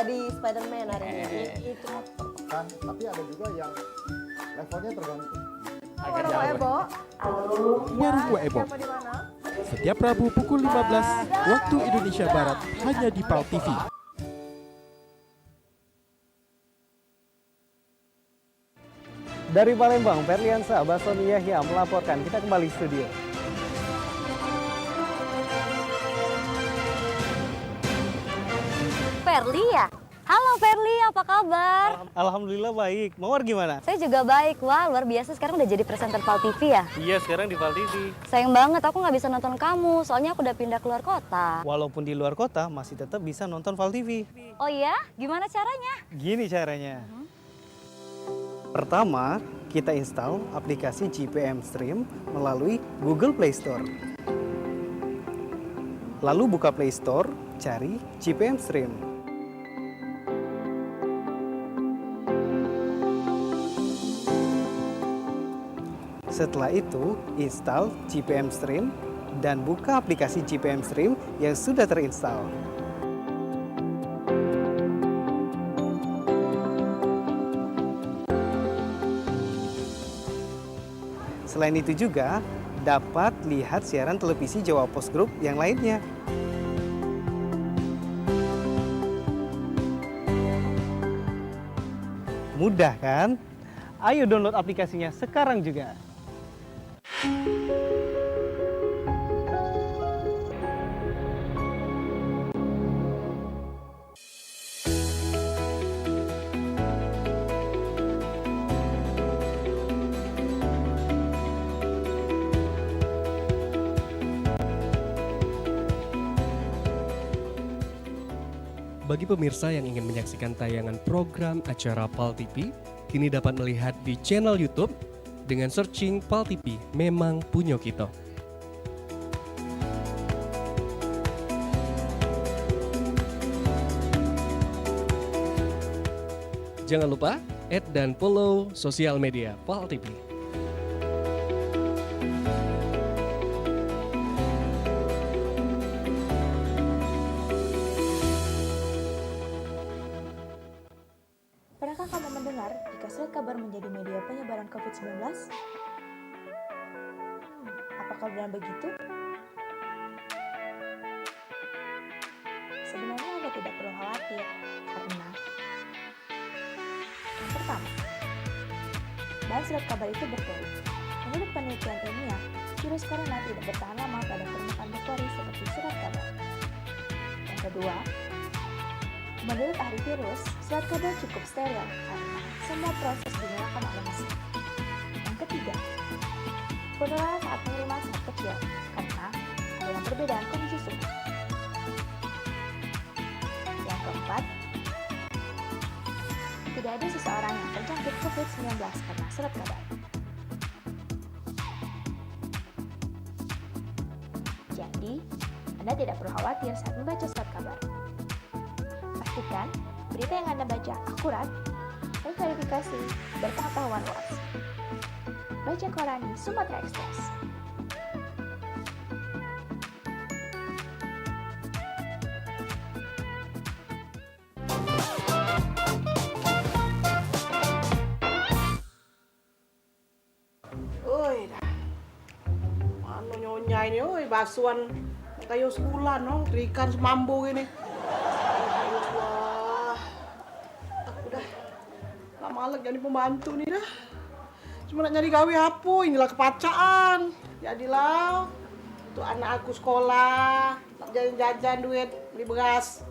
jadi Spider-Man hari ini. Itu tertekan, tapi ada juga yang levelnya tergantung. Warung Ebo. Warung Bu Ebo. Siapa di mana? Setiap Rabu pukul 15 waktu Indonesia Barat hanya di PAL TV. Dari Palembang, Ferliansa Basoni Yahya melaporkan. Kita kembali studio. Ferli ya? Halo Ferli, apa kabar? Alhamdulillah baik. Mawar gimana? Saya juga baik. Wah, luar biasa sekarang udah jadi presenter PAL TV ya? Iya, sekarang di PAL TV. Sayang banget aku nggak bisa nonton kamu, soalnya aku udah pindah keluar kota. Walaupun di luar kota, masih tetap bisa nonton PAL TV. Oh iya? Gimana caranya? Gini caranya. Pertama, kita install aplikasi GPM Stream melalui Google Play Store. Lalu buka Play Store, cari GPM Stream. Setelah itu, install GPM Stream dan buka aplikasi GPM Stream yang sudah terinstall. Selain itu juga dapat lihat siaran televisi Jawa Post Group yang lainnya. Mudah kan? Ayo download aplikasinya sekarang juga. Bagi pemirsa yang ingin menyaksikan tayangan program acara PAL TV, kini dapat melihat di channel YouTube dengan searching PAL TV Memang Punyo Kito. Jangan lupa add dan follow sosial media PAL TV. Pernahkah kamu mendengar jika surat kabar menjadi media penyebaran COVID-19? Apakah benar begitu? Sebenarnya Anda tidak perlu khawatir, karena yang pertama, bahan surat kabar itu betul. Menurut penelitian ilmiah, virus corona tidak bertahan lama pada permukaan bakteri seperti surat kabar. Yang kedua, menurut ahli virus, surat kabar cukup steril karena semua proses dinyalakan oleh mesin. Yang ketiga, penularan saat pengiriman sangat kecil karena adanya perbedaan kondisi suhu. Yang keempat, tidak ada seseorang yang terjangkit COVID-19 karena surat kabar. Jadi, Anda tidak perlu khawatir saat membaca surat kabar. Pastikan berita yang Anda baca akurat, terverifikasi, berpengetahuan luas. Baca koran di Sumatera Express. Oi, mana nyonya ini, oi, basuhan kayu sekolah, no, ikan semambu ini. Wah, aku dah gak malek jadi pembantu nih dah. Cuma nak nyari gawe apa, inilah kepacaan. Jadilah, tuh anak aku sekolah, nak jajan-jajan duit, beli beras.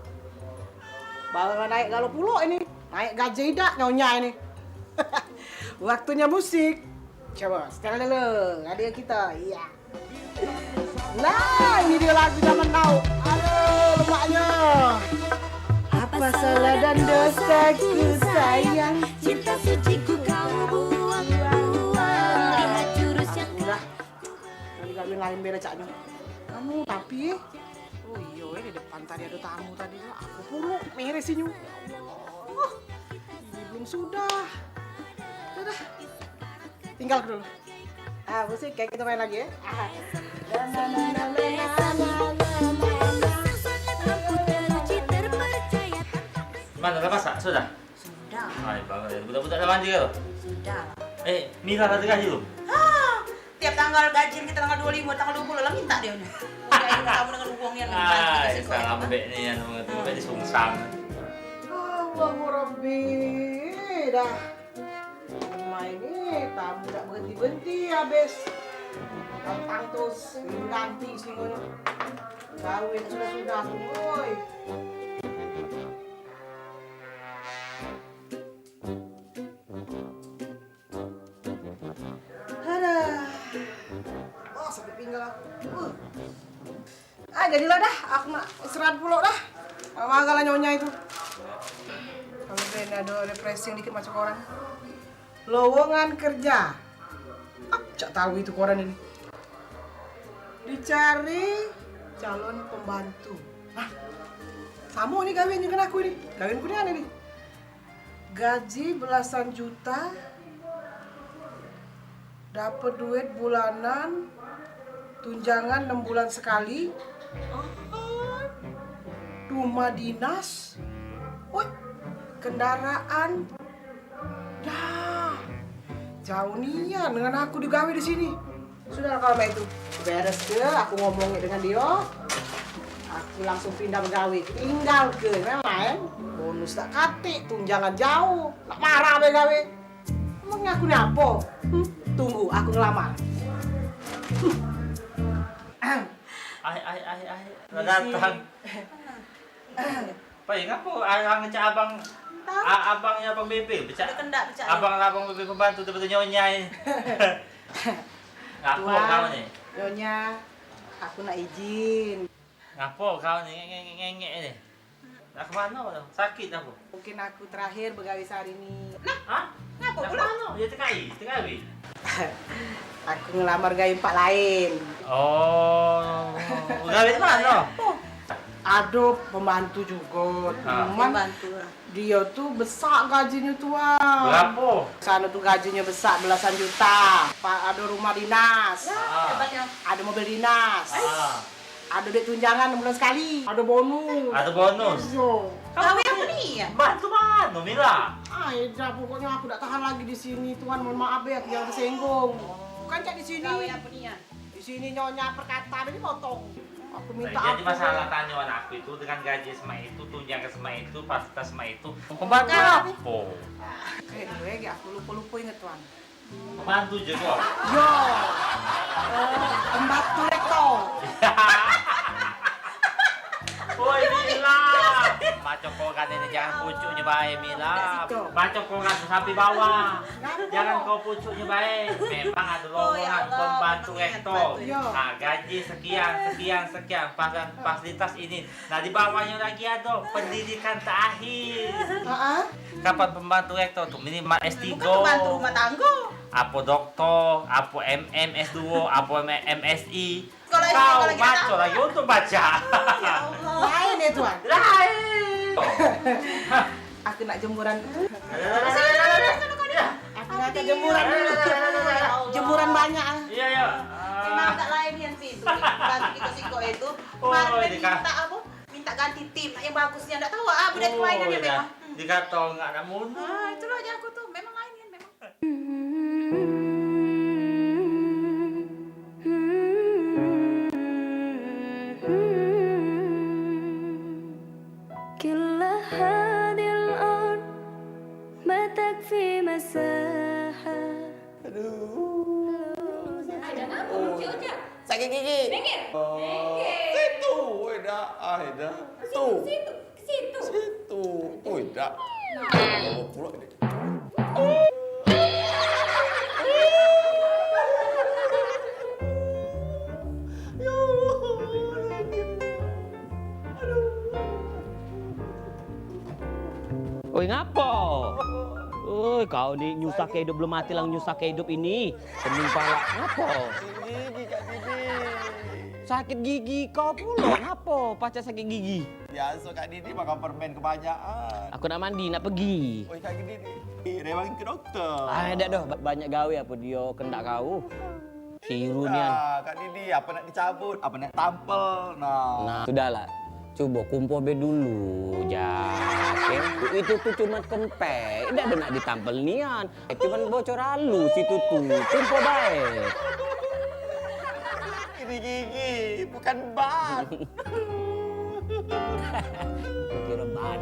Baru naik galau pulau ini, naik gaji dah nyonya ini. Waktunya musik. Coba, setel dulu, adik kita, iya. Nah, ini dia lagu zaman now. Aduh, lemaknya. Apa salah dan dosaku sayang, cinta suciku kau buang-buang. Lihat jurus yang udah. Kali lain beda caknya. Kamu tapi, oh iya, di depan tadi ada tamu tadi. Aku puluh meresinnya. Ya Allah, ini belum sudah. Udah. Tinggal dulu. Musik kayak kita main lagi ya. Mana udah masak? Sudah? Sudah. Ay, banget ya. Budak-budak udah mandi kan? Sudah. Mila ada gaji lu? Tiap tanggal gajian kita tanggal 25, tanggal 20 lah minta dia nih. Udah ini kamu dengan uangnya Ay, salah ambek nih yang ambek di sungsang. Allahu Rabbi. Dah. Rumah ini tamu tak berhenti-berhenti habis. Tantang terus ganti sih ngono. Kawin sudah-sudah tuh, boy. Sakit pinggang aku. Jadilah dah, aku nak istirahat pula dah. Magalah nyonya itu. Kalau Ben ada refreshing dikit macam koran. Lowongan kerja. Cak tahu itu koran ini. Dicari calon pembantu. Sama nih kawin dengan aku ini. Kawinku ini aneh nih. Gaji belasan juta. Dapat duit bulanan. Tunjangan 6 bulan sekali. Rumah dinas. Kendaraan. Dah. Jauh nian dengan aku digawe di sini. Sudah kalau itu beres ke, aku ngomongin dengan dia. Aku langsung pindah begawe. Tinggal ke main. Bonus tak kate, tunjangan jauh. Nak marah begawe. Emangnya aku ni apa? Tunggu, aku ngelamar. Datang. Pai, ngapa ayang ngecak abang? Abangnya abang Bebe, becak. Abang Bebe pembantu betul nyonya ini. Ngapa kau ni? Nyonya, aku nak izin. Ngapa kau ni ngengek ni? Nak ke mana? Sakit apa? Mungkin aku terakhir begawe sehari ini. Ngapa pula? Ya tekai. Aku ngelamar gawe empat lain. Oh, gawe di mana? Ada pembantu juga. Cuman dia tuh besar gajinya tuan. Berapa? Sana tuh gajinya besar belasan juta. Ada rumah dinas. Ada mobil dinas. Ada duit tunjangan 6 bulan sekali. Ada bonus. Ada bonus. Gawe apa nih ya? Bantu mana, Mila? Dah pokoknya aku tak tahan lagi di sini tuan. Mohon maaf ya, jangan tersinggung. Bukan cak di sini. Gawe apa nih ya? Di sini nyonya perkataan ini potong. Aku minta Jadi apa? masalah tanyaan aku itu dengan gaji sama itu, tunjangan sama itu, fasilitas sama itu. Pembantu apa? Kayak aku lupa inget tuan. Pembantu juga. Yo, pembantu rektor. Woi Mila, macam kau kan ini jangan pucuknya baik Mila. Macam kau kan sampai bawah. Jangan kau pucuknya baik. Memang ada lowongan pembantu rektor. Nah gaji sekian, fasilitas ini. Nah di bawahnya lagi ada pendidikan terakhir. Kapan pembantu rektor tuh minimal S3. Bukan pembantu rumah tangga. Apa doktor, apa MM, S2, apa MSI. Kau baca lagi untuk baca. Lain ya tuan. Lain. Aku nak jemuran. Aku nak jemuran dulu. Jemuran banyak. Iya. Memang tak lain yang sih itu. Bantu kita siko itu. Kemarin minta apa? Minta ganti tim yang bagusnya. Enggak tahu budak mainan dia memang. Dikata enggak ada mundur. Itulah aja aku tuh. Memang lain kan memang. Sakit gigi. Situ, udah, Aida. Tuh. Situ. Udah. Bawa pulang ini. Oi ngapo? Oi kau ni nyusah ke hidup belum mati lang nyusah ke hidup ini. Pening pala. Ngapo? Gigi, Kak Didi. Sakit gigi kau pula. Ngapo? Pacar sakit gigi. Biasa Kak Didi makan permen kebanyakan. Aku nak mandi nak pergi. Oi Kak Didi, rewang ke dokter. Dak doh banyak gawe apa dia kendak kau. Siru ni Kak Didi, apa nak dicabut, apa nak tampel. Nah, sudahlah. Coba kumpo be dulu, Jak. Itu tuh cuma kempek, tidak ada nak ditampel nian. Cuman bocor halus itu tuh, kumpo baik. Ini gigi, bukan ban. Kira ban.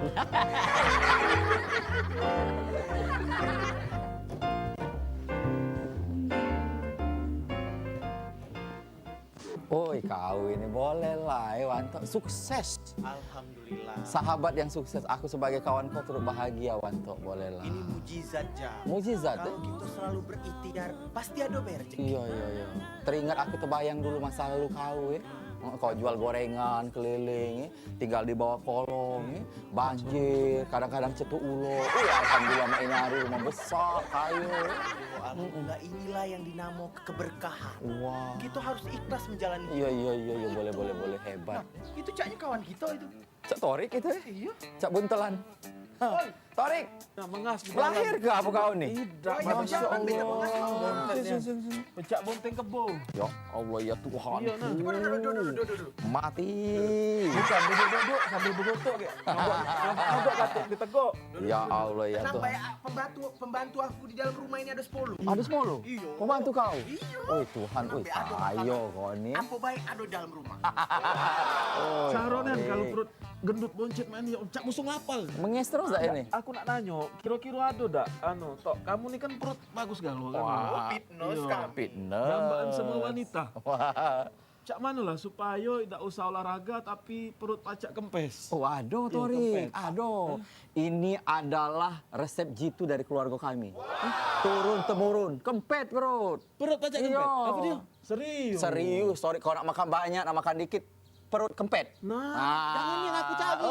Oi kau ini boleh lah, Wanto. Sukses. Alhamdulillah. Sahabat yang sukses. Aku sebagai kawan kau turut bahagia, Wanto. Boleh lah. Ini mujizat, Jak. Mujizat, Kalau kita selalu berikhtiar, pasti ada rezeki. Iya. Teringat aku terbayang dulu masa lalu kau ya. Kau jual gorengan keliling, tinggal di bawah kolong, banjir, kadang-kadang cetuk ulo. Alhamdulillah mak ini hari rumah besar, kayu. Alhamdulillah inilah yang dinamo keberkahan. Wah. Kita harus ikhlas menjalani. Iya, boleh, hebat. Itu Caknya kawan kita itu. Cak Torik itu ya? Iya. Cak Buntelan. Torik, lahir ke apa kau nih? Tidak, Masya Allah. Pecak bonteng kebo. Ya Allah ya Tuhan. Iya, nah. Duduk. Mati. Bukan duduk-duduk sambil bergotok kayak. Agak katuk diteguk. Ya Allah ya Sampai Tuhan. pembantu aku di dalam rumah ini ada 10. Ada 10? Iya. Pembantu kau? Iya. Oh Tuhan, ayo kau nih. Apa baik ada dalam rumah. Caronan kalau perut gendut boncet main ya cak musuh ngapal. Menges terus tak ini? Aku nak nanya, kira-kira ada dak? Tok, kamu nih kan perut bagus galau kan? Wah, fitness Iya. kan. Fitness. Dambaan semua wanita. Wah. Cak mana lah supaya tidak usah olahraga tapi perut pacak kempes. Waduh Torik, aduh. Ini adalah resep jitu dari keluarga kami. Turun temurun, kempet perut. Perut pacak Iya. kempes? Apa dia? Serius? Serius, Torik. Kalau nak makan banyak, nak makan dikit, perut kempet. Jangan yang aku cari.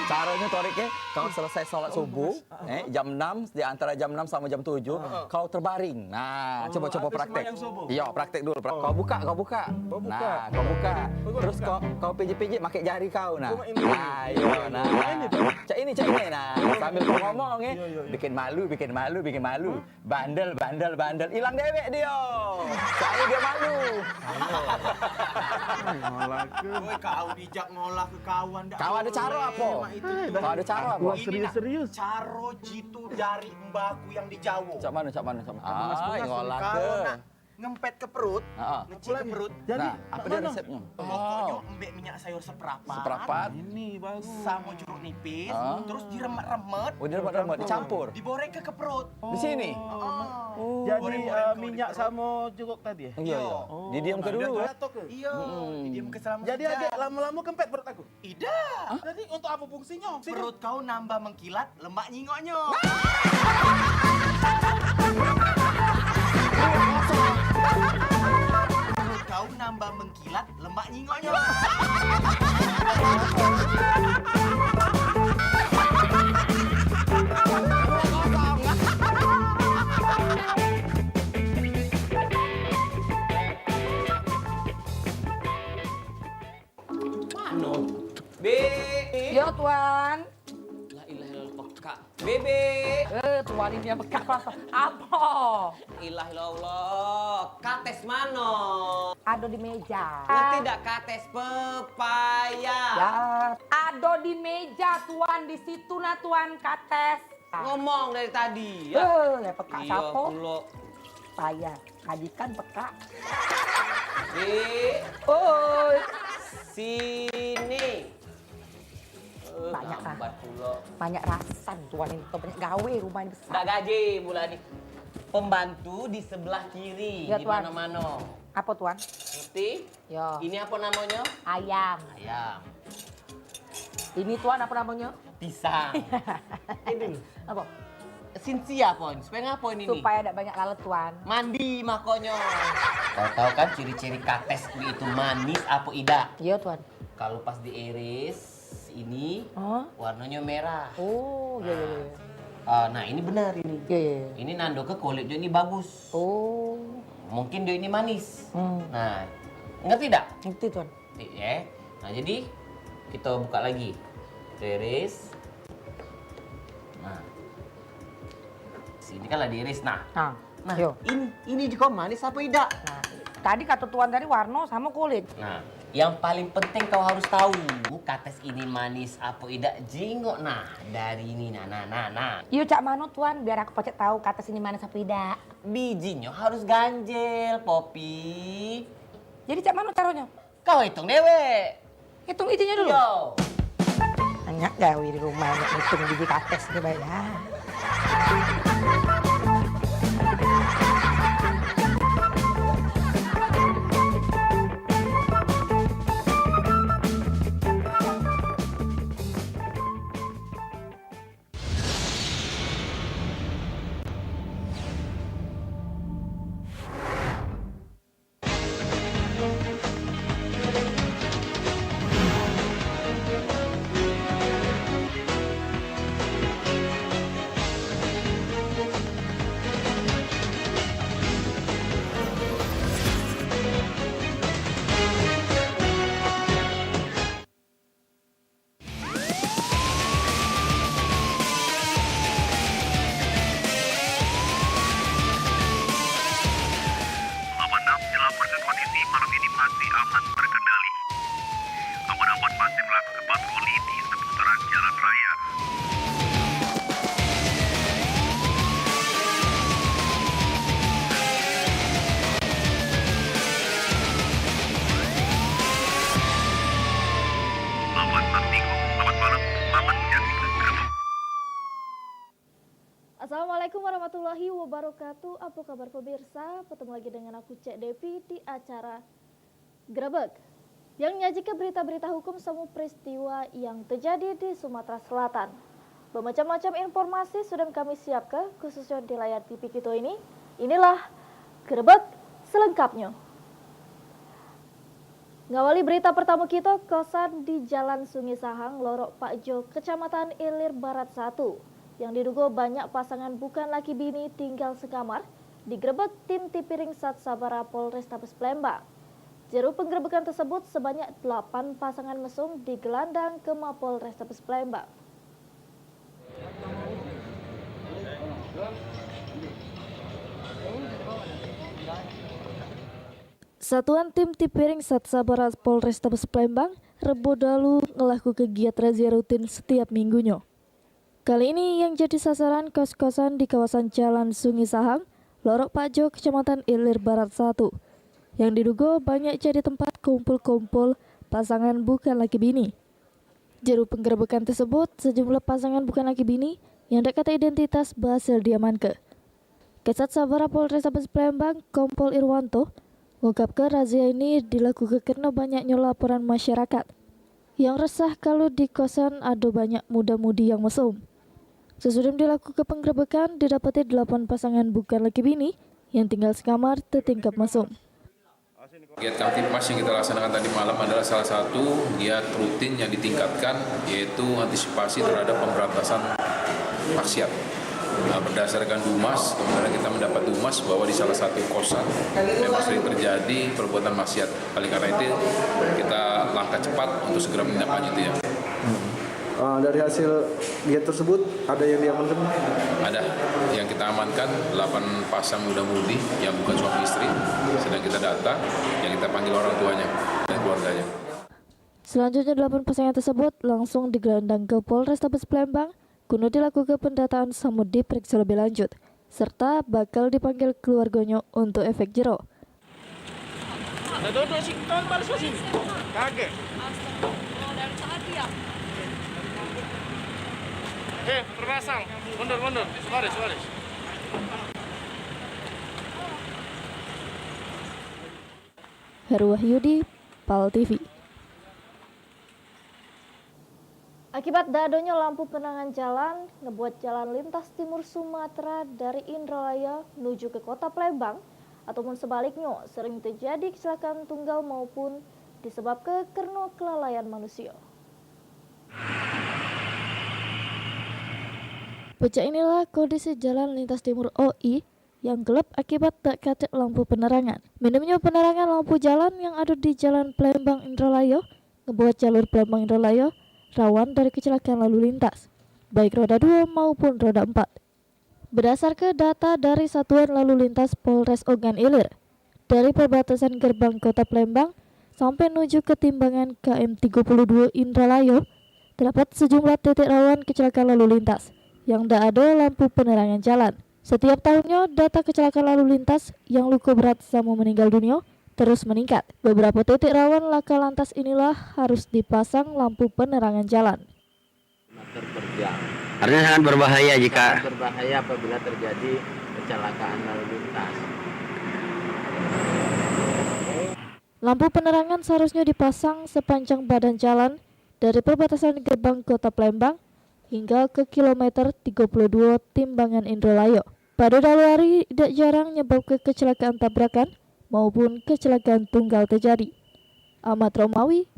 Caranya Torik ya, kau selesai sholat subuh, jam 6, di antara jam 6 sama jam 7, kau terbaring. Nah, coba praktek. Iya, praktek dulu. Kau buka. Nah, kau buka. Terus kau pijit-pijit pakai jari kau. Nah, iya. Nah, cak ini. Nah, sambil kau ngomong ya, bikin malu. Bandel. Hilang dewek dia. Saya dia malu. Woi, kau dijak ngolah ke kawan. Kau ada cara apa? Kau ada cara apa? Serius. Caro jitu dari mbakku yang di Jawa. Cak mana? Ngolah ke. Kalau nak ngempet ke perut, ngecil ke perut. Jadi, apa dia resepnya? Pokoknya embek minyak sayur seprapat. Ini bagus. Sama jeruk nipis, terus diremet-remet. Oh, diremet, dicampur. Diborek ke perut. Di sini? Jadi minyak sama jeruk tadi ya? Iya. Didiamkan dulu ya. Iya, didiamkan selama Jadi adik lama-lama kempet perut aku? Tidak. Jadi untuk apa fungsinya? Perut kau nambah mengkilat, lemak nyingoknya. Perut kau nambah mengkilat, lemak nyingoknya. Yo Tuan. La ilaha illallah peka. Bebe. Tuan ini yang peka apa? Ilah illallah. Kates mano? Ada di meja. Ngerti tidak kates pepaya? Ya, ada di meja Tuan di situ nah Tuan kates. Ngomong dari tadi ya. Ya peka Iya, siapa? kulo. Saya kajikan peka. Oi. Sini. Banyak kan? Lambat kulo. Banyak rasan Tuan ini banyak gawe rumah ini besar. Nggak gaji bulan ini. Pembantu di sebelah kiri Ya, di Tuan. mana-mana. Apa Tuan? Ngerti? Yo. Ini apa namanya? Ayam. Ayam. Ini Tuan apa namanya? Pisang. Ini Apa? Sinsia pon. Supaya ngapain ini? Supaya ada banyak lalat Tuan. Mandi makonyo. Kau tahu kan ciri-ciri kates itu manis apa tidak? Iya Tuan. Kalau pas diiris ini warnanya merah. Oh, iya. Nah ini benar ini. Iya. Ini nando ke kulit dia ini bagus. Oh. Mungkin dia ini manis. Nah, ngerti tidak? Ngerti Tuan. Ya. Nah jadi kita buka lagi. Iris. Nah. Sini kan lah diiris. Nah. Nah, yo. ini juga manis apa tidak? Nah, tadi kata Tuan tadi warna sama kulit. Nah, Yang paling penting kau harus tahu, kates ini manis apa idak jingok nah dari ini nah. Yuk cak mano tuan, biar aku pocet tahu kata sini mana sapi dak. Bijinya harus ganjel, Popi. Jadi cak mano caranya? Kau hitung dewe. Hitung bijinya dulu. Yo. Banyak gawe di rumah, hitung biji kates nih baik ya. dilaporkan kondisi malam ini masih aman terkendali. Aman-aman masih melakukan patroli di seputaran jalan raya. Selamat malam, selamat menyaksikan Gerbong. Assalamualaikum warahmatullahi wabarakatuh. Apa kabar pemirsa? Ketemu lagi dengan aku Cek Devi di acara Grebek yang menyajikan berita-berita hukum semua peristiwa yang terjadi di Sumatera Selatan. Bermacam-macam informasi sudah kami siapkan khususnya di layar TV kita ini. Inilah Grebek selengkapnya. Ngawali berita pertama kita, kosan di Jalan Sungai Sahang, Lorok Pakjo, Kecamatan Ilir Barat 1, yang diduga banyak pasangan bukan laki bini tinggal sekamar, digerebek tim Tipiring Sat Sabara Polrestabes Palembang. Juru penggerebekan tersebut sebanyak 8 pasangan mesum digelandang ke Mapol Restabes Palembang. Satuan tim Tipiring Sat Sabara Polrestabes Palembang Rebo dalu ngelaku kegiatan razia rutin setiap minggunya. Kali ini yang jadi sasaran kos-kosan di kawasan Jalan Sungai Sahang, Lorok Pakjo, Kecamatan Ilir Barat 1, yang diduga banyak jadi tempat kumpul-kumpul pasangan bukan laki bini. Juru penggerebekan tersebut, sejumlah pasangan bukan laki bini yang tak kata identitas berhasil diamankan. Kesat Sabara Polrestabes Palembang, Kompol Irwanto, mengungkapkan razia ini dilakukan karena banyaknya laporan masyarakat yang resah kalau di kosan ada banyak muda-mudi yang mesum. Sesudah dilakukan penggerebekan, didapati 8 pasangan bukan laki bini yang tinggal sekamar tertingkap mesum. Kegiatan Kamtipmas yang kita laksanakan tadi malam adalah salah satu giat rutin yang ditingkatkan, yaitu antisipasi terhadap pemberantasan maksiat. Nah, berdasarkan Dumas, kemudian kita mendapat Dumas bahwa di salah satu kosan memang sering terjadi perbuatan maksiat. Oleh karena itu kita langkah cepat untuk segera menindaklanjuti ya. Dari hasil giat tersebut ada yang diamankan? Ada yang kita amankan 8 pasang muda-mudi yang bukan suami istri, sedang kita data, yang kita panggil orang tuanya dan keluarganya. Selanjutnya 8 pasangan tersebut langsung digelandang ke Polrestabes Palembang guna dilakukan pendataan samud diperiksa lebih lanjut, serta bakal dipanggil keluarganya untuk efek jero. Duduk sih, kau baru sini. Kaget. Terpasang. Mundur. Suaris. Heru Wahyudi, PAL TV. Akibat dadonya lampu penerangan jalan, ngebuat jalan lintas timur Sumatera dari Indralaya menuju ke kota Palembang, ataupun sebaliknya sering terjadi kecelakaan tunggal maupun disebabkan karena kelalaian manusia. Bocah inilah kondisi jalan lintas timur OI yang gelap akibat tak katik lampu penerangan. Minimnya penerangan lampu jalan yang ada di jalan Palembang Indralaya ngebuat jalur Palembang Indralaya rawan dari kecelakaan lalu lintas, baik roda 2 maupun roda 4. Berdasarkan data dari Satuan Lalu Lintas Polres Ogan Ilir, dari perbatasan gerbang kota Palembang, sampai menuju ke timbangan KM 32 Indralayo, terdapat sejumlah titik rawan kecelakaan lalu lintas yang tidak ada lampu penerangan jalan. Setiap tahunnya, data kecelakaan lalu lintas yang luka berat sama meninggal dunia terus meningkat. Beberapa titik rawan laka lantas inilah harus dipasang lampu penerangan jalan. Per jam. Artinya sangat berbahaya jika Sangat berbahaya apabila terjadi kecelakaan lalu lintas. Lampu penerangan seharusnya dipasang sepanjang badan jalan dari perbatasan gerbang Kota Palembang hingga ke kilometer 32 timbangan Indralayo. Pada hari tidak jarang menyebabkan kecelakaan tabrakan maupun kecelakaan tunggal terjadi. Ahmad Romawi.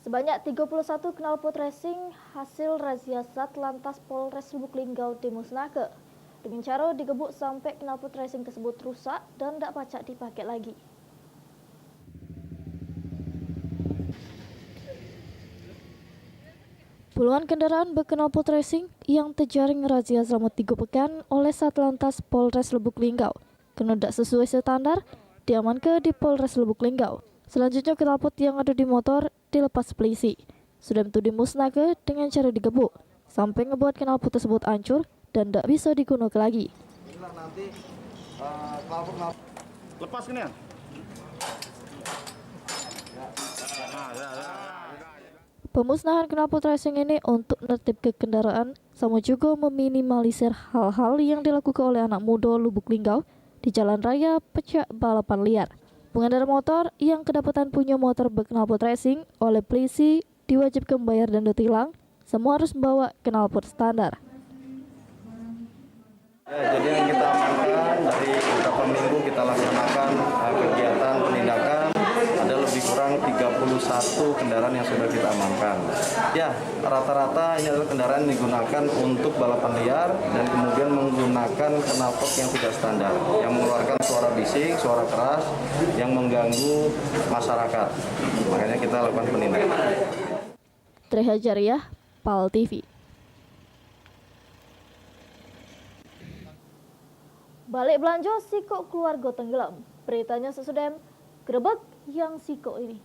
Sebanyak 31 knalpot racing hasil razia Satlantas Polres Lubuk Linggau dimusnahkan. Dengan cara digebuk sampai knalpot racing tersebut rusak dan tidak pacak dipakai lagi. Puluhan kendaraan berknalpot racing yang terjaring razia selama 3 pekan oleh Satlantas Polres Lubuk Linggau karena tidak sesuai standar diamankan di Polres Lubuk Linggau. Selanjutnya knalpot yang ada di motor dilepas polisi. Sudah itu dimusnahkan dengan cara digebuk sampai ngebuat knalpot tersebut hancur dan tidak bisa digunakan lagi. Inilah nanti knalpot. Lepas kini ya? Pemusnahan knalpot racing ini untuk menertibkan kendaraan sama juga meminimalisir hal-hal yang dilakukan oleh anak muda Lubuk Linggau di jalan raya pecah balapan liar. Pengendara motor yang kedapatan punya motor berknalpot racing oleh polisi diwajibkan membayar denda tilang. Semua harus membawa knalpot standar. Ya, jadi yang kita amankan dari beberapa minggu kita laksanakan kegiatan penindakan, ada lebih kurang 31 kendaraan yang sudah kita amankan. Ya, rata-rata ini adalah kendaraan yang digunakan untuk balapan liar dan kemudian menggunakan knalpot yang tidak standar, yang mengeluarkan suara bising, suara keras, yang mengganggu masyarakat. Makanya kita lakukan penindakan. Treha Jariah, PAL TV. Balik belanja sikok keluarga tenggelam. Beritanya sesudem gerebek yang sikok ini.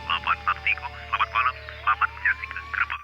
Selamat Maktiko, selamat malam, selamat menyaksikan gerbang.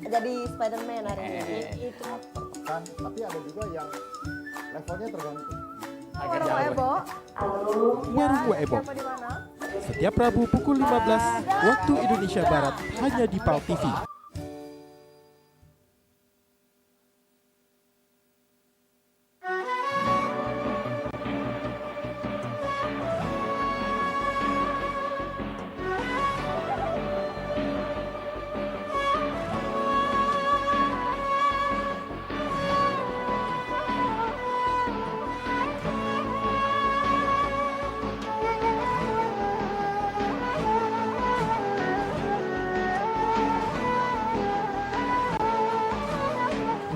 Jadi Spider-Man hari ini. Itu. Kan, tapi ada juga yang levelnya tergantung. Warung Ebo. Warung Kue Ebo. Siapa di mana? Setiap Rabu pukul 15 waktu Indonesia Barat hanya di PAL TV.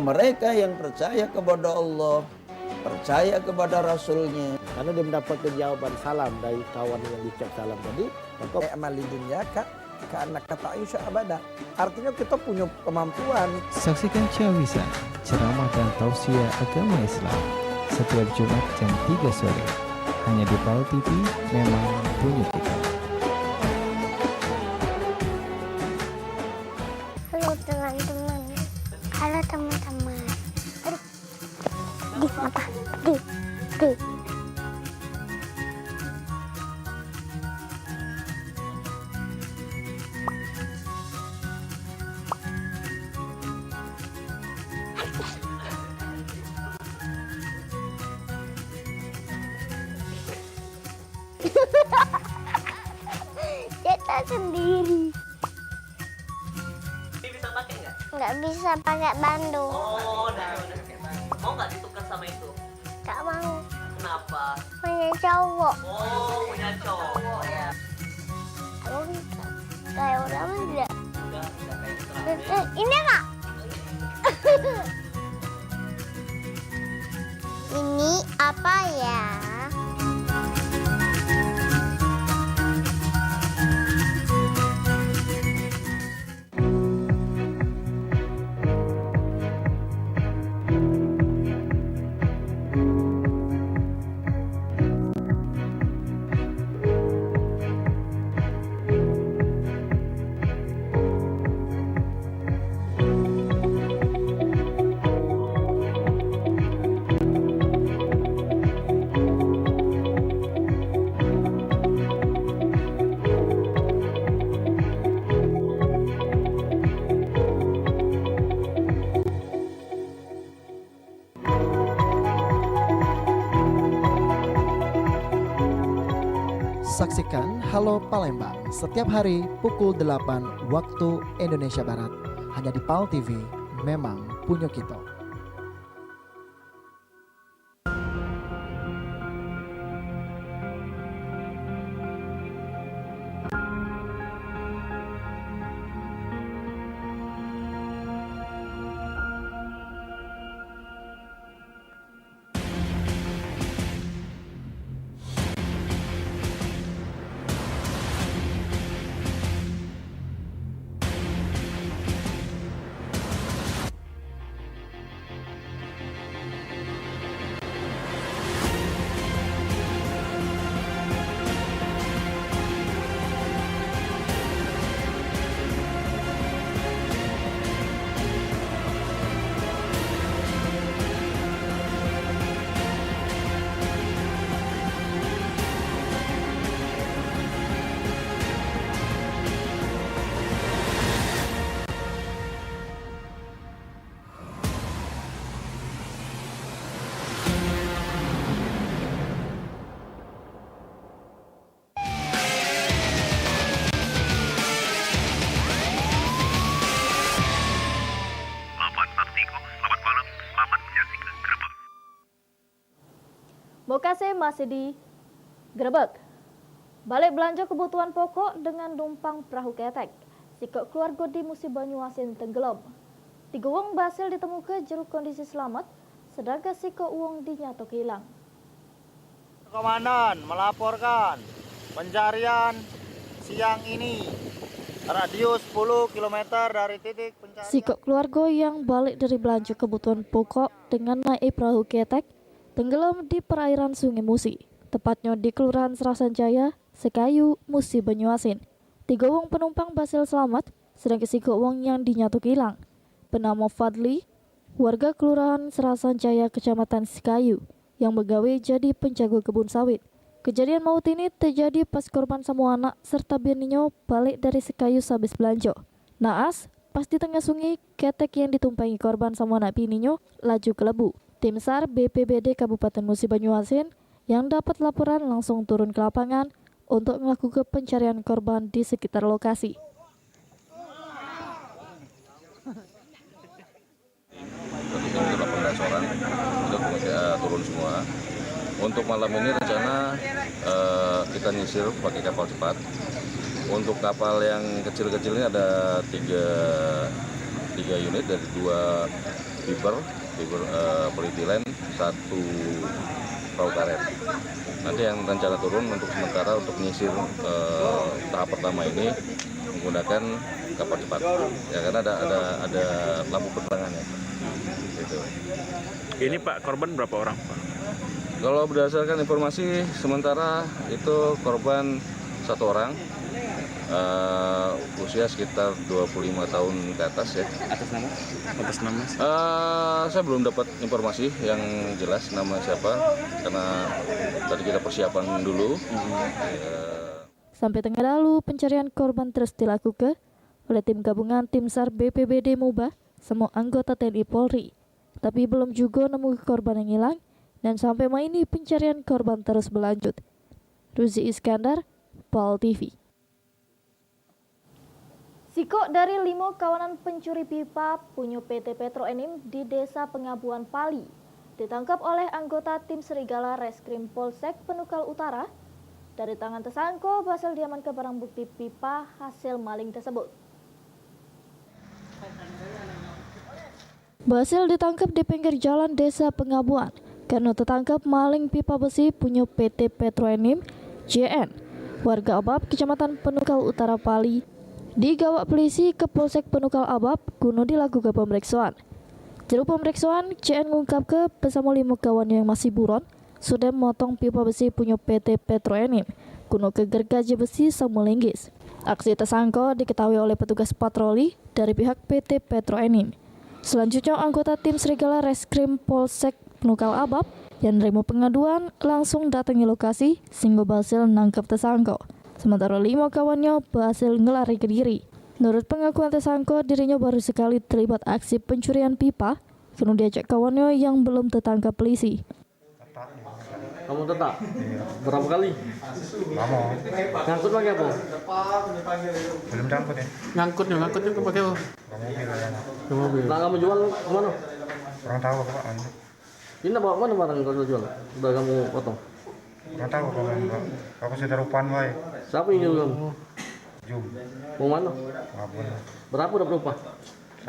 Mereka yang percaya kepada Allah, percaya kepada Rasulnya. Karena dia mendapatkan jawaban salam dari kawan yang diucap salam tadi. Maka amal di dunia karena kata Aisyah abada. Artinya kita punya kemampuan. Saksikan Ciawisan, ceramah dan tausiah agama Islam setiap Jumat jam 3 sore. Hanya di PAL TV, memang punya kita. Halo teman-teman. Halo teman-teman. Aduh. Di apa? Di. Kita sendiri. Bisa pakai nggak? Nggak bisa pakai bandung. Oh, udah pakai bandung. Mau nggak ditukar sama itu? Tak mau. Kenapa? Punya cowok. Oh, punya cowok ya. Aku bisa. Kayak orang enggak. Udah kayak Ini Kak. Ini apa ya? Saksikan Halo Palembang setiap hari pukul 8 waktu Indonesia Barat. Hanya di PAL TV, memang punya kita. Mokase masih di Grebek. Balik belanja kebutuhan pokok dengan numpang perahu ketek. Sikok keluarga di Musi Banyuasin tenggelam. 3 wong berhasil ditemukan jeruk kondisi selamat, sedangkan sikok wong dinyatakan hilang. Komandan melaporkan pencarian siang ini radius 10 km dari titik pencarian. Sikok keluarga yang balik dari belanja kebutuhan pokok dengan naik perahu ketek tenggelam di perairan Sungai Musi, tepatnya di Kelurahan Serasan Jaya, Sekayu, Musi Banyuasin. 3 wong penumpang berhasil selamat, sedangkan sikok wong yang dinyatakan hilang bernama Fadli, warga Kelurahan Serasan Jaya, Kecamatan Sekayu, yang begawe jadi penjaga kebun sawit. Kejadian maut ini terjadi pas korban sama anak serta bininya balik dari Sekayu habis belanja. Naas, pas di tengah sungai, ketek yang ditumpangi korban sama anak bininya laju kelebu. Tim SAR BPBD Kabupaten Musi Banyuasin yang dapat laporan langsung turun ke lapangan untuk melakukan pencarian korban di sekitar lokasi. Untuk 18 orang untuk turun semua. Untuk malam ini rencana kita nyisir pakai kapal cepat. Untuk kapal yang kecil-kecil ini ada 3 unit dari 2 fiber polietilen, 1 perahu karet. Nanti yang rencana turun untuk sementara untuk menyisir tahap pertama ini menggunakan kapal cepat. Ya karena ada lampu penerangannya. Gitu. Ini Pak, korban berapa orang Pak? Kalau berdasarkan informasi sementara itu korban 1 orang. Usia sekitar 25 tahun ke atas ya. Atas nama? Saya belum dapat informasi yang jelas nama siapa karena tadi kita persiapan dulu. Sampai tengah lalu pencarian korban terus dilakukan oleh tim gabungan tim SAR BPBD Muba semua anggota TNI Polri. Tapi belum juga nemu korban yang hilang dan sampai malam ini pencarian korban terus berlanjut. Ruzi Iskandar, PAL TV. Sikok dari 5 kawanan pencuri pipa punya PT Petro Enim di Desa Pengabuan Pali ditangkap oleh anggota tim Serigala Reskrim Polsek Penukal Utara. Dari tangan tersangka berhasil diamankan barang bukti pipa hasil maling tersebut. Berhasil ditangkap di pinggir jalan Desa Pengabuan karena tertangkap maling pipa besi punya PT Petroenim JN, warga Abab, Kecamatan Penukal Utara, Pali. Digawak polisi ke Polsek Penukal Abab guna dilakukan pemeriksaan. Juru pemeriksaan, JN mengungkap ke bersama 5 kawan yang masih buron sudah memotong pipa besi punya PT Petroenim guna ke gergaji besi Samulinggis. Aksi tersangka diketahui oleh petugas patroli dari pihak PT Petroenim. Selanjutnya anggota tim Serigala Reskrim Polsek Penukal Abab yang menerima pengaduan langsung datangi lokasi sehingga berhasil menangkap tersangka. Sementara 5 kawannya berhasil ngelari ke diri. Menurut pengakuan tersangka, dirinya baru sekali terlibat aksi pencurian pipa karena diajak kawannya yang belum tertangkap polisi. Kamu tetap? Berapa kali? Lama. Ngangkut pakai apa? Belum dapat ya. Ngangkutnya pakai apa? Ke mobil. Nah, kamu jual kemana? Kurang tahu Pak. Ini bawa mana barang kalau jual? Udah kamu potong? Kurang tahu Pak. Aku sudah rupan wae. Siapa yang jual kamu? Jum. Mau mana? Ngapun. Berapa udah berapa?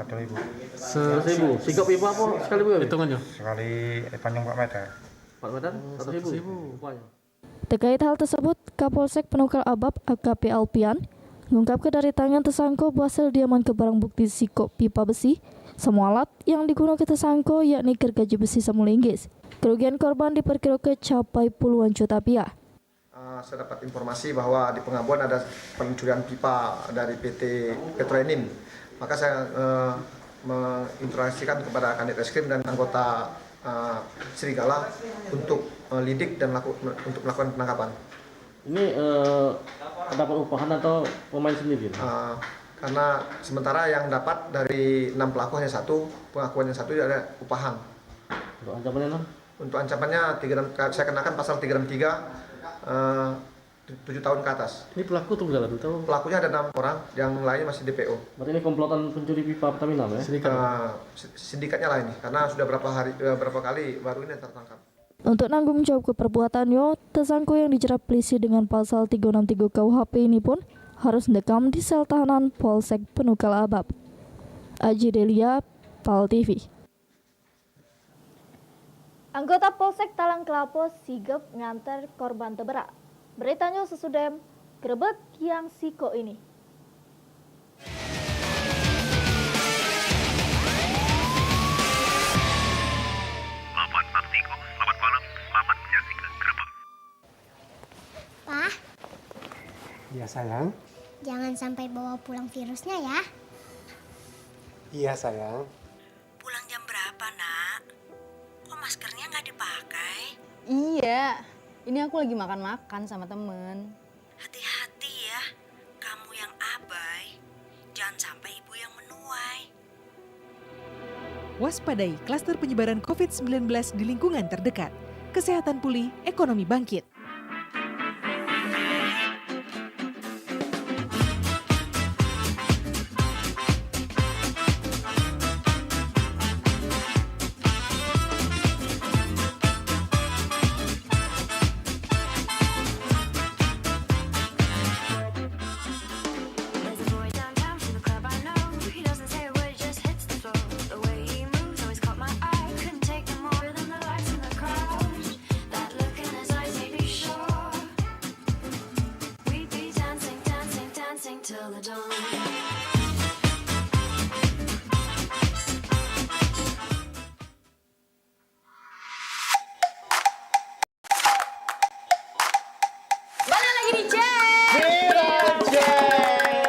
1.000. 1.000. Sikap pipa apa sekali berapa? Hitungannya. Sekali panjang 4 meter. 4 meter? 1.000. Terkait hal tersebut, Kapolsek Penukal Abab AKP Alpian mengungkapkan dari tangan tersangka berhasil diamankan barang bukti sikap pipa besi, semua alat yang digunakan tersangka yakni gergaji besi Samulinggis. Kerugian korban diperkirakan capai puluhan juta rupiah. Saya dapat informasi bahwa di Pengabuan ada pencurian pipa dari PT Petroenim. Maka saya menginstruksikan kepada Kanit Reskrim dan anggota Serigala untuk lidik dan untuk melakukan penangkapan. Ini dapat upahan atau pemain sendiri? Karena sementara yang dapat dari 6 pelaku hanya 1, pengakuan yang 1 ada upahan. Untuk ancamannya? Untuk ancamannya saya kenakan pasal 363 7 tahun ke atas. Ini pelaku tuh berapa? Pelakunya ada 6 orang, yang lainnya masih DPO. Berarti ini komplotan pencuri pipa Pertamina ya? Sindikatnya lah ini, karena sudah berapa kali baru ini tertangkap. Untuk nanggung jawab keperbuatannya, tersangka yang dijerat polisi dengan pasal 363 KUHP ini pun harus mendekam di sel tahanan Polsek Penukal Abab. Aji Delia, PAL TV. Anggota Polsek Talang Kelapo sigap nganter korban terberat. Beritanya sesudem grebek yang siko ini. Selamat Maktiko, selamat malam, selamat menyaksikan Grebek. Pak, Iya sayang. jangan sampai bawa pulang virusnya ya. Iya sayang. Pulang jam berapa, Nak? Kok maskernya nggak dipakai? Iya, ini aku lagi makan-makan sama temen. Hati-hati ya, kamu yang abai. Jangan sampai ibu yang menuai. Waspadai klaster penyebaran COVID-19 di lingkungan terdekat. Kesehatan pulih, ekonomi bangkit.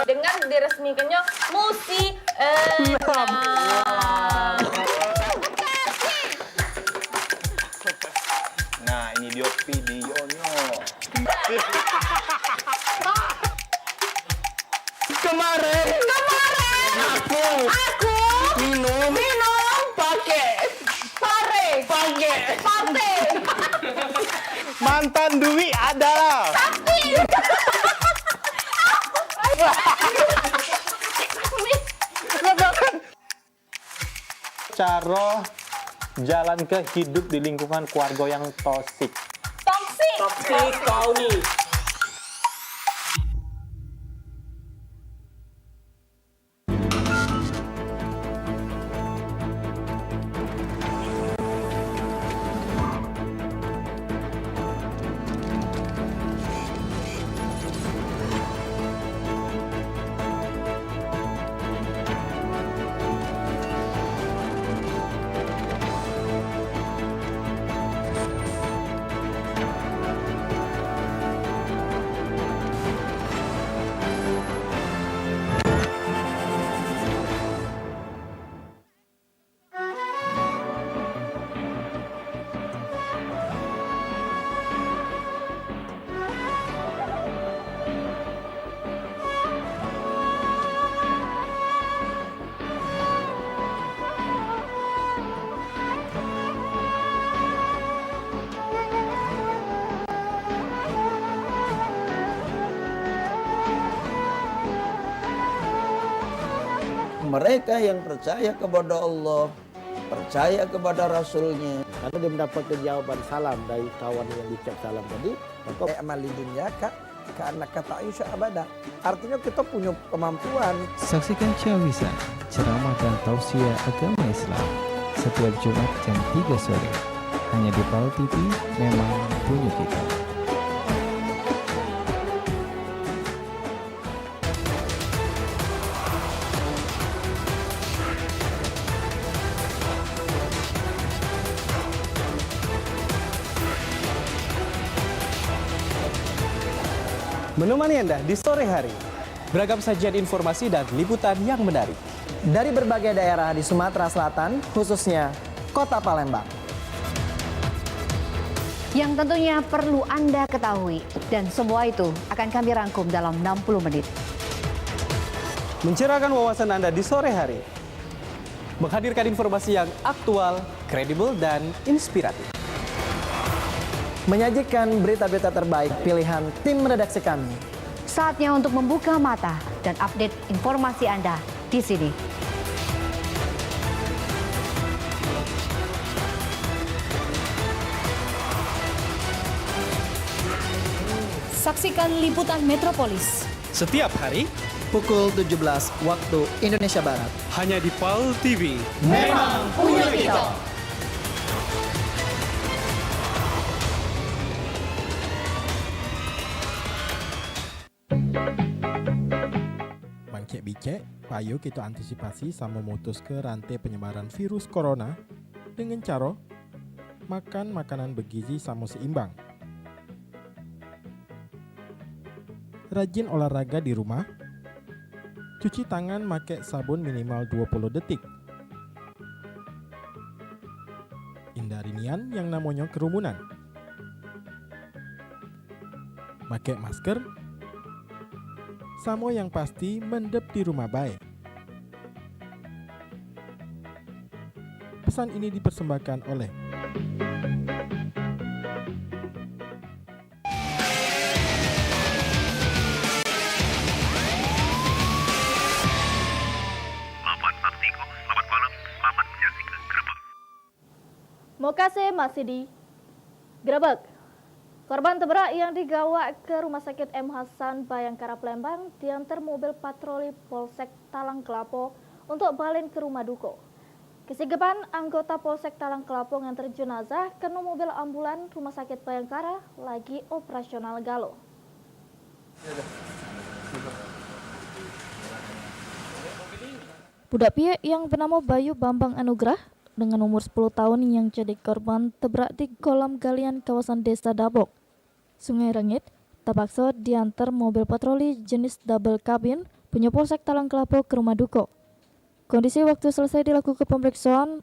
Dengan diresmikannya musik. Nah, ini dia videonya. Kemarin aku minum pakai mantan Dwi adalah cara jalan ke hidup di lingkungan keluarga yang toksik. Toksik kau nih. Mereka yang percaya kepada Allah, percaya kepada Rasulnya. Karena dia mendapatkan jawaban salam dari kawan yang dicap salam tadi. Maka amali dunia karena kata Aisyah abada. Artinya kita punya kemampuan. Saksikan Syawisa, ceramah dan tausiah agama Islam setiap Jumat jam 3 sore. Hanya di PAL TV, memang punya kita. Menemani Anda di sore hari, beragam sajian informasi dan liputan yang menarik. Dari berbagai daerah di Sumatera Selatan, khususnya Kota Palembang. Yang tentunya perlu Anda ketahui, dan semua itu akan kami rangkum dalam 60 menit. Mencerahkan wawasan Anda di sore hari, menghadirkan informasi yang aktual, kredibel, dan inspiratif. Menyajikan berita-berita terbaik pilihan tim redaksi kami. Saatnya untuk membuka mata dan update informasi Anda di sini. Saksikan liputan Metropolis setiap hari pukul 17 waktu Indonesia Barat. Hanya di PAL TV. Memang punya kita. Bicek, payo kita antisipasi sama memutus ke rantai penyebaran virus corona dengan cara makan makanan bergizi sama seimbang. Rajin olahraga di rumah. Cuci tangan pakai sabun minimal 20 detik. Hindari nian yang namanya kerumunan. Pakai masker. Samo yang pasti mendep di rumah baik. Pesan ini dipersembahkan oleh Selamat malam, selamat menyaksikan Grebek. Mokase masih di Grebek. Korban terberak yang digawa ke Rumah Sakit M. Hasan Bayangkara Palembang diantar mobil patroli Polsek Talang Kelapo untuk balik ke rumah duka. Kesigapan anggota Polsek Talang Kelapo nganter jenazah ke mobil ambulan Rumah Sakit Bayangkara lagi operasional galo. Budak piye yang bernama Bayu Bambang Anugrah dengan umur 10 tahun yang jadi korban terberak di kolam galian kawasan Desa Dabok, Sungai Rengit, terpaksa diantar mobil patroli jenis double cabin punya Polsek Talang Kelapo ke rumah duka. Kondisi waktu selesai dilakukan pemeriksaan,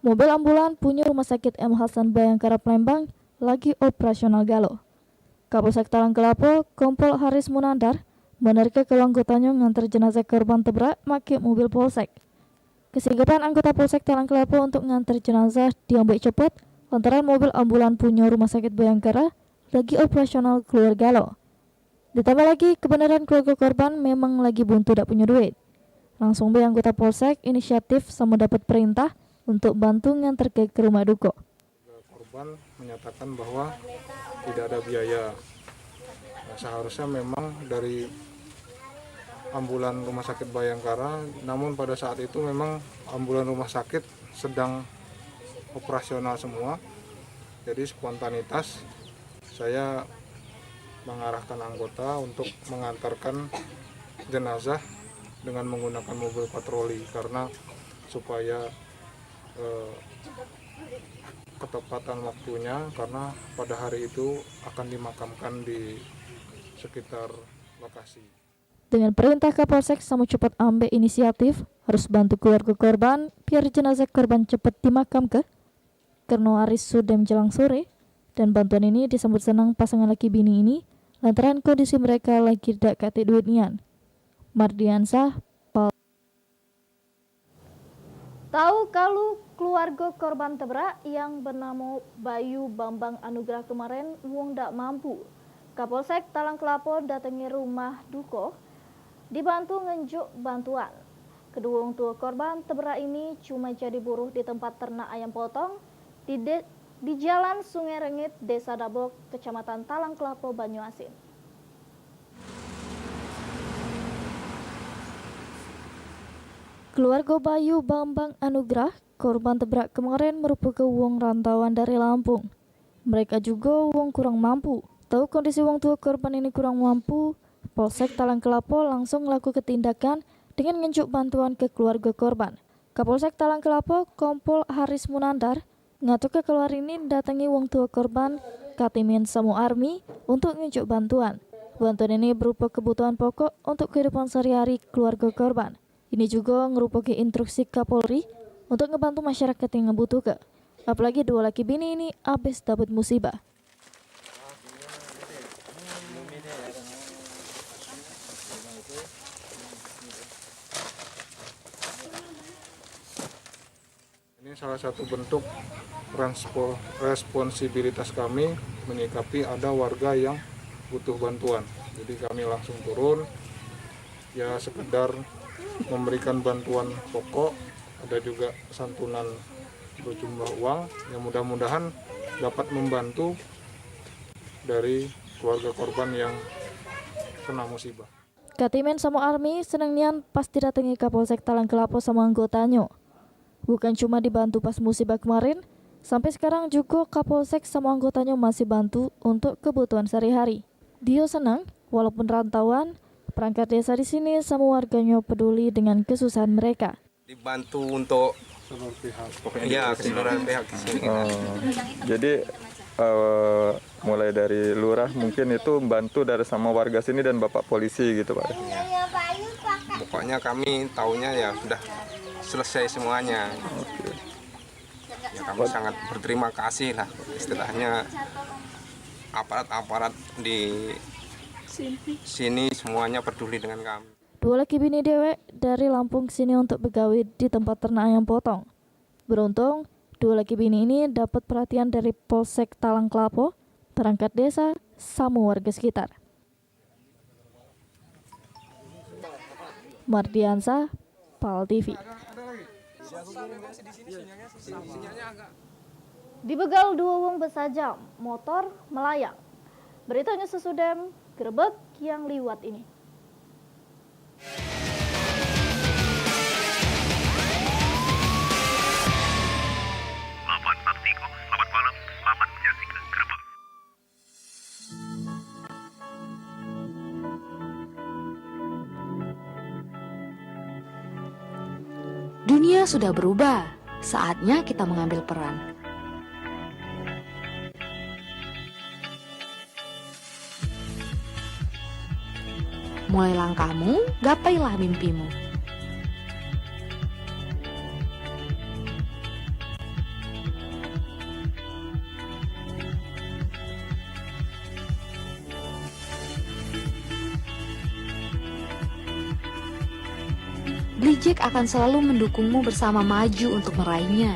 mobil ambulan punya Rumah Sakit M. Hasan Bayangkara Palembang lagi operasional galo. Kapolsek Talang Kelapo, Kompol Haris Munandar, menerka kalau anggotanya ngantar jenazah korban terberak pakai mobil Polsek. Kesigapan anggota Polsek Talang Kelapo untuk ngantar jenazah diambil cepat lantaran mobil ambulan punya Rumah Sakit Bayangkara lagi operasional keluar galo. Ditambah lagi kebenaran keluarga korban memang lagi buntu tak punya duit. Langsung be anggota Polsek inisiatif sama dapat perintah untuk bantu ngantar ke rumah duka. Korban menyatakan bahwa tidak ada biaya. Nah, seharusnya memang dari ambulan Rumah Sakit Bayangkara, namun pada saat itu memang ambulan rumah sakit sedang operasional semua. Jadi spontanitas saya mengarahkan anggota untuk mengantarkan jenazah dengan menggunakan mobil patroli karena supaya ketepatan waktunya, karena pada hari itu akan dimakamkan di sekitar lokasi. Dengan perintah Kapolsek Samo cepat ambil inisiatif harus bantu keluarga korban biar jenazah korban cepat dimakamkan karena Aris sudah menjelang sore, dan bantuan ini disambut senang pasangan laki bini ini lantaran kondisi mereka lagi tidak kate duit nian. Mardiansah, Tahu kalau keluarga korban tabrak yang bernama Bayu Bambang Anugrah kemarin wong dak mampu. Kapolsek Talang Kelapo datangi rumah duka dibantu ngenjuk bantuan. Kedua orang tua korban tabrak ini cuma jadi buruh di tempat ternak ayam potong di Jalan Sungai Rengit, Desa Dabok, Kecamatan Talang Kelapo, Banyuasin. Keluarga Bayu Bambang Anugrah, korban tabrak kemarin merupakan wong rantauan dari Lampung. Mereka juga wong kurang mampu. Tahu kondisi wong tua korban ini kurang mampu, Polsek Talang Kelapo langsung melakukan tindakan dengan ngenjuk bantuan ke keluarga korban. Kapolsek Talang Kelapo, Kompol Haris Munandar, ngatur ke keluar ini datangi wong tua korban Katimin Samo Army untuk ngenjuk bantuan. Bantuan ini berupa kebutuhan pokok untuk kehidupan sehari-hari keluarga korban. Ini juga merupakan instruksi Kapolri untuk ngebantu masyarakat yang membutuhkan. Apalagi dua laki bini ini habis dapat musibah. Ini salah satu bentuk responsibilitas kami menyikapi ada warga yang butuh bantuan. Jadi kami langsung turun, ya sekedar memberikan bantuan pokok, ada juga santunan berjumlah uang yang mudah-mudahan dapat membantu dari keluarga korban yang kena musibah. Katimen Samo Army senang nian pas didatangi Kapolsek Talang Kelapo sama anggotanya. Bukan cuma dibantu pas musibah kemarin, sampai sekarang juga Kapolsek sama anggotanya masih bantu untuk kebutuhan sehari-hari. Dia senang walaupun rantauan, perangkat desa di sini sama warganya peduli dengan kesusahan mereka. Dibantu untuk seluruh pihak. Ya, keseluruhan pihak di sini. Jadi mulai dari lurah mungkin itu bantu dari sama warga sini dan Bapak polisi gitu Pak. Ya. Pokoknya kami taunya ya sudah selesai semuanya. Ya, kami sangat berterima kasih lah istilahnya aparat-aparat di sini semuanya peduli dengan kami. Dua laki bini dewek dari Lampung sini untuk begawi di tempat ternak ayam potong. Beruntung, dua laki bini ini dapat perhatian dari Polsek Talang Kelapo, perangkat desa, sama warga sekitar. Mardiansah, PAL TV. Dibegal dua wong besajam, motor melayang. Beritanya sesudem gerebek yang liwat ini. Lapan Taktiko, selamat malam, selamat menyaksikan gerebek. Dunia sudah berubah, saatnya kita mengambil peran. Mulai langkahmu, gapailah mimpimu. Blijek akan selalu mendukungmu bersama maju untuk meraihnya.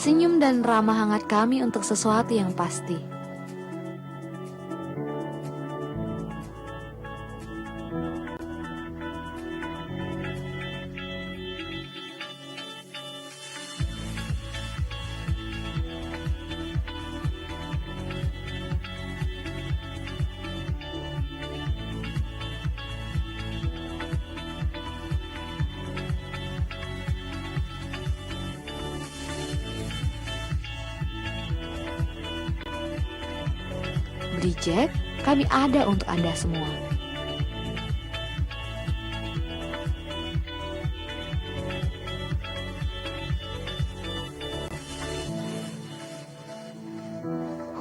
senyum dan ramah hangat kami untuk sesuatu yang pasti. Brijek, kami ada untuk Anda semua.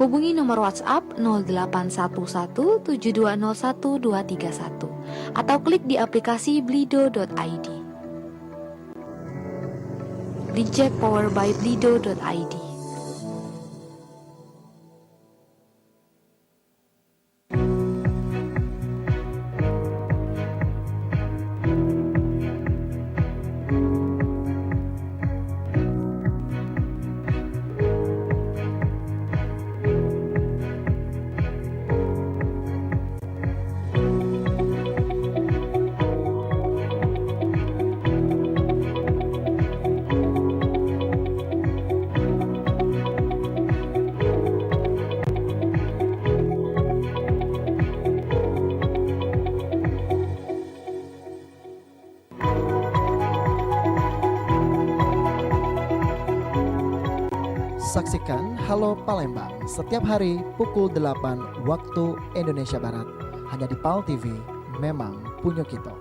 Hubungi nomor WhatsApp 081172012231 atau klik di aplikasi blido.id. Brijek powered by blido.id. Saksikan Halo Palembang setiap hari pukul 8 waktu Indonesia Barat hanya di PAL TV, memang punya kita.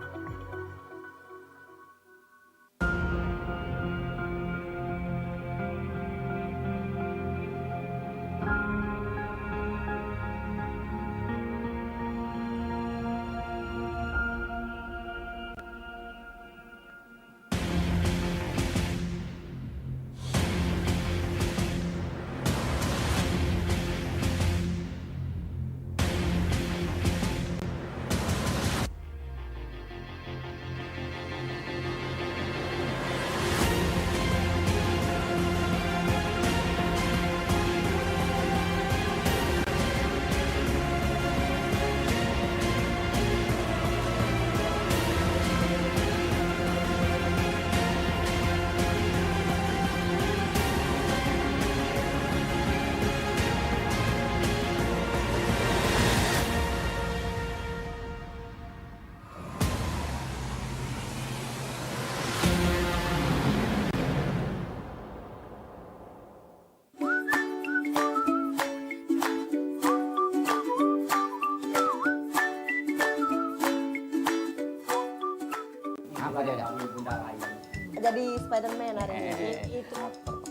Jadi Spider-Man hari ini itu.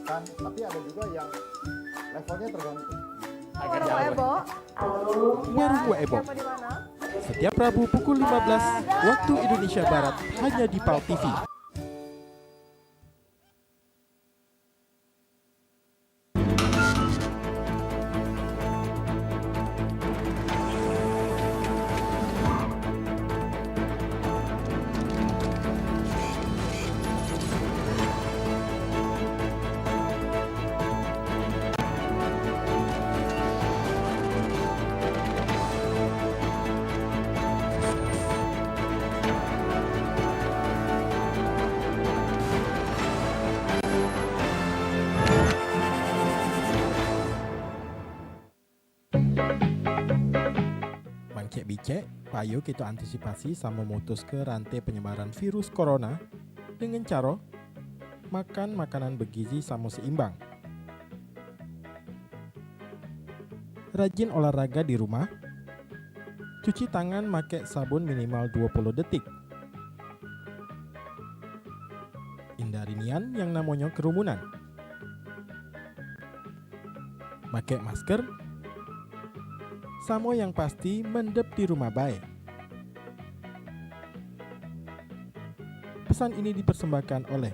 Kan, tapi ada juga yang levelnya tergantung. Warung Ebo. Warung Ebo. Setiap Rabu pukul 15 waktu Indonesia Barat hanya di PAL TV. Bicek, payo kita antisipasi sama memutus ke rantai penyebaran virus corona dengan cara makan makanan bergizi sama seimbang. Rajin olahraga di rumah. Cuci tangan pakai sabun minimal 20 detik. Hindari nian yang namanya kerumunan. Pakai masker. Samo yang pasti mendep di rumah baik. Pesan ini dipersembahkan oleh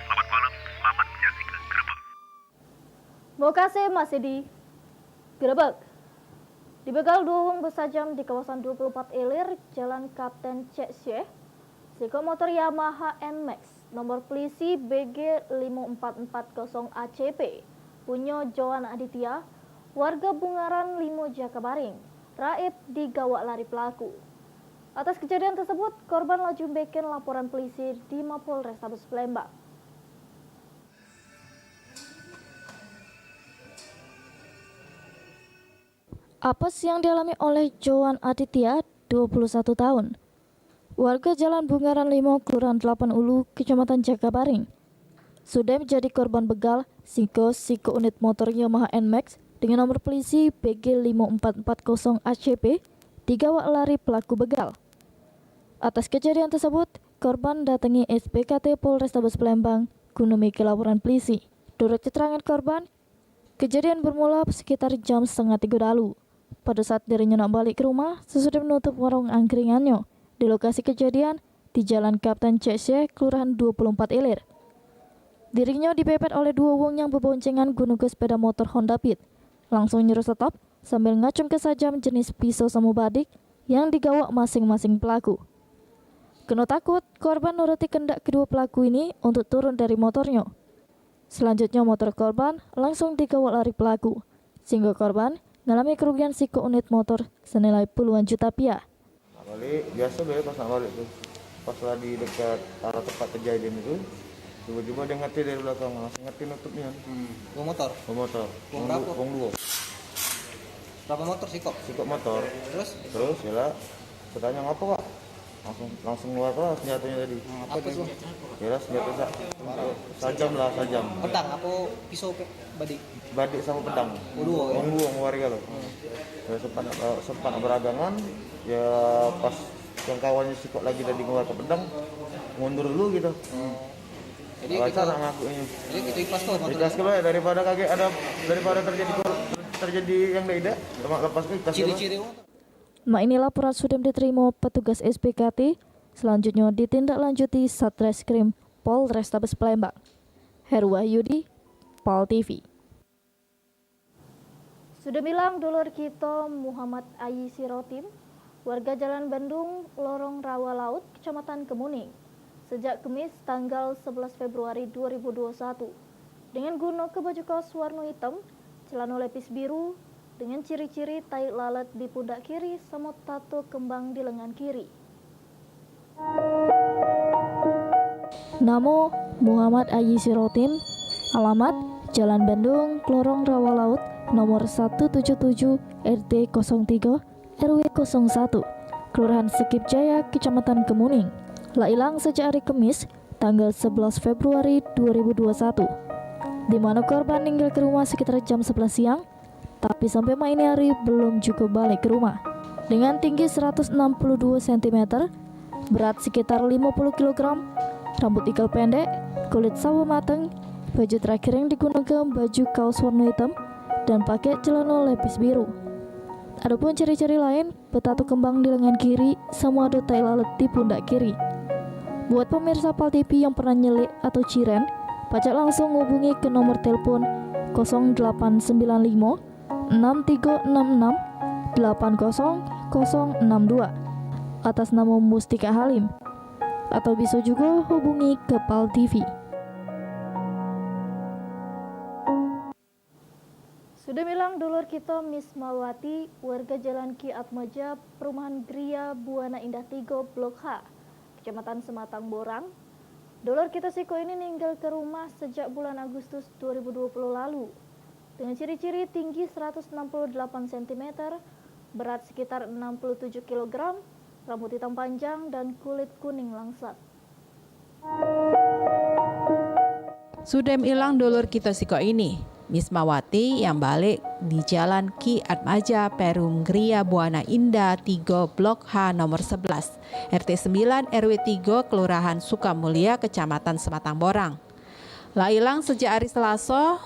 Selamat malam, selamat menyaksikan Gerebek. Vokasi masih di Gerebek. Dibegal 2 wong bersajam di kawasan 24 Ilir, Jalan Kapten Cek Syekh, Siko motor Yamaha NMAX, nomor polisi BG 5440 ACP, punya Joan Aditya, warga Bungaran 5 Jakabaring, raib digawak lari pelaku. Atas kejadian tersebut, korban laju beken laporan polisi di Mapolrestabes Palembang. Apes yang dialami oleh Joan Aditya, 21 tahun. Warga Jalan Bungaran 5, Kelurahan 8 Ulu, Kecamatan Jakabaring. Sudah menjadi korban begal siko unit motor Yamaha NMAX dengan nomor polisi BG 5440 ACP digawak lari pelaku begal. Atas kejadian tersebut, korban datangi SPKT Polrestabes Palembang guna memiliki laporan polisi. Menurut keterangan korban, kejadian bermula sekitar jam 2:30 lalu. Pada saat dirinya nak balik ke rumah, sesudah menutup warung angkringannya di lokasi kejadian di Jalan Kapten Cek Syekh, Kelurahan 24 Ilir. Dirinya dipepet oleh 2 wong yang berboncengan guna ke sepeda motor Honda Beat. Langsung nyuruh stop sambil ngacung ke sajam jenis pisau samu badik yang digawak masing-masing pelaku. Kena takut, korban nuruti kendak kedua pelaku ini untuk turun dari motornya. Selanjutnya motor korban langsung digawak lari pelaku, sehingga korban mengalami kerugian siko unit motor senilai puluhan juta rupiah. Balik biasa pas nak balik tuh, pas lagi dekat arah tempat kejadian itu, tiba-tiba dia ngerti dari belakang, langsung ngerti nutupnya. Bawa motor? Bawa motor. Bawa berapa? Bawa 2. Berapa motor sikok? Sikok motor. Terus ya lah, bertanya ngapa kak? Langsung keluar lah senjatanya tadi. Apa itu? Ya senjata sajam lah, sajam. Pedang apa pisau badik? Badik sama pedang. Dua warga loh. Ya, sempat beragangan, ya pas yang kawannya sikok lagi tadi keluar ke pedang, mundur dulu gitu. Jadi cara ngakunya. Jadi kita ikhlas kok motor. Ikhlas kok daripada kaget daripada terjadi yang tidak lepas ke ikhlas. Ciri-ciri Mak ini laporan sudah diterima petugas SPKT, selanjutnya ditindaklanjuti Satreskrim Polrestabes Palembang. Heru Wahyudi, Pal TV. Sudah bilang dulur kita Muhammad Ayi Sirotim, warga Jalan Bandung, Lorong Rawa Laut, Kecamatan Kemuning, sejak Kamis tanggal 11 Februari 2021, dengan guna ke baju kaos warna hitam, celana lepis biru, dengan ciri-ciri tai lalat di pundak kiri sama tato kembang di lengan kiri. Namo Muhammad Ayi Sirotim, alamat Jalan Bandung, Lorong Rawa Laut, nomor 177 RT 03 RW 01, Kelurahan Sekip Jaya, Kecamatan Kemuning. Lah hilang sejak hari Kamis tanggal 11 Februari 2021, di mana korban tinggal ke rumah sekitar jam 11 siang. Tapi sampai ini hari belum juga balik ke rumah. Dengan tinggi 162 cm, berat sekitar 50 kg, rambut ikal pendek, kulit sawo mateng, baju terakhir yang digunakan baju kaos warna hitam, dan pakai celana lepis biru. Adapun ciri-ciri lain, bertato kembang di lengan kiri, sama ada tai lalat di pundak kiri. Buat pemirsa Pal TV yang pernah nyelik atau ciren, pacak langsung hubungi ke nomor telepon 0895 6366 80062 atas nama Mustika Halim, atau bisa juga hubungi ke Pal TV. Sudah bilang dulur kita Miss Mawati, warga Jalan Ki Atmaja, Perumahan Gria Buana Indah 3 Blok H, Kecamatan Sematang Borang. Dulur kita Siko ini tinggal ke rumah sejak bulan Agustus 2020 lalu. Dengan ciri-ciri tinggi 168 cm, berat sekitar 67 kg, rambut hitam panjang, dan kulit kuning langsat. Sudah hilang dulur kita Siko ini, Miss Mawati yang balik di Jalan Ki Atmaja, Perum Gria Buana Indah 3 Blok H nomor 11, RT 9 RW 3, Kelurahan Sukamulya, Kecamatan Sematang Borang. Lah hilang sejak hari Selasa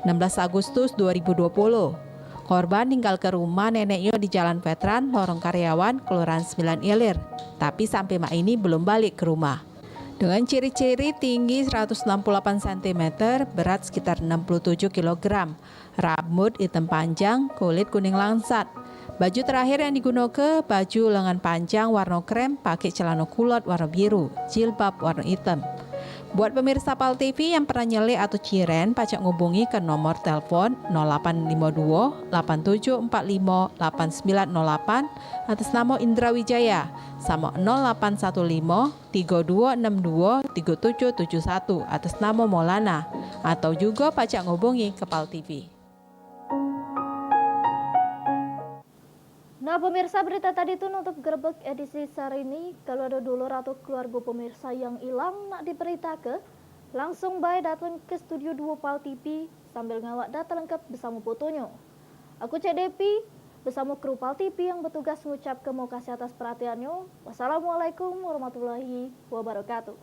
16 Agustus 2020. Korban tinggal ke rumah neneknya di Jalan Veteran, Lorong Karyawan, Kelurahan 9 Ilir. Tapi sampai ini belum balik ke rumah. Dengan ciri-ciri tinggi 168 cm, berat sekitar 67 kg, rambut hitam panjang, kulit kuning langsat, Baju terakhir yang digunakan baju lengan panjang warna krem pakai celana kulot warna biru, jilbab warna hitam. Buat pemirsa PAL TV yang pernah nyelek atau ciren, pacak ngubungi ke nomor telepon 0852 8745 8908 atas nama Indra Wijaya sama 0815 3262 3771 atas nama Maulana, atau juga pacak ngubungi ke PAL TV. Nah pemirsa, berita tadi itu nutup gerbek edisi hari ini. Kalau ada dulur atau keluarga pemirsa yang hilang nak diberitakan, langsung baik datang ke studio 2 PAL TV sambil ngawak data lengkap bersama fotonya. Aku Cek Depi bersama kru PAL TV yang bertugas mengucap terima kasih atas perhatiannya. Wassalamualaikum warahmatullahi wabarakatuh.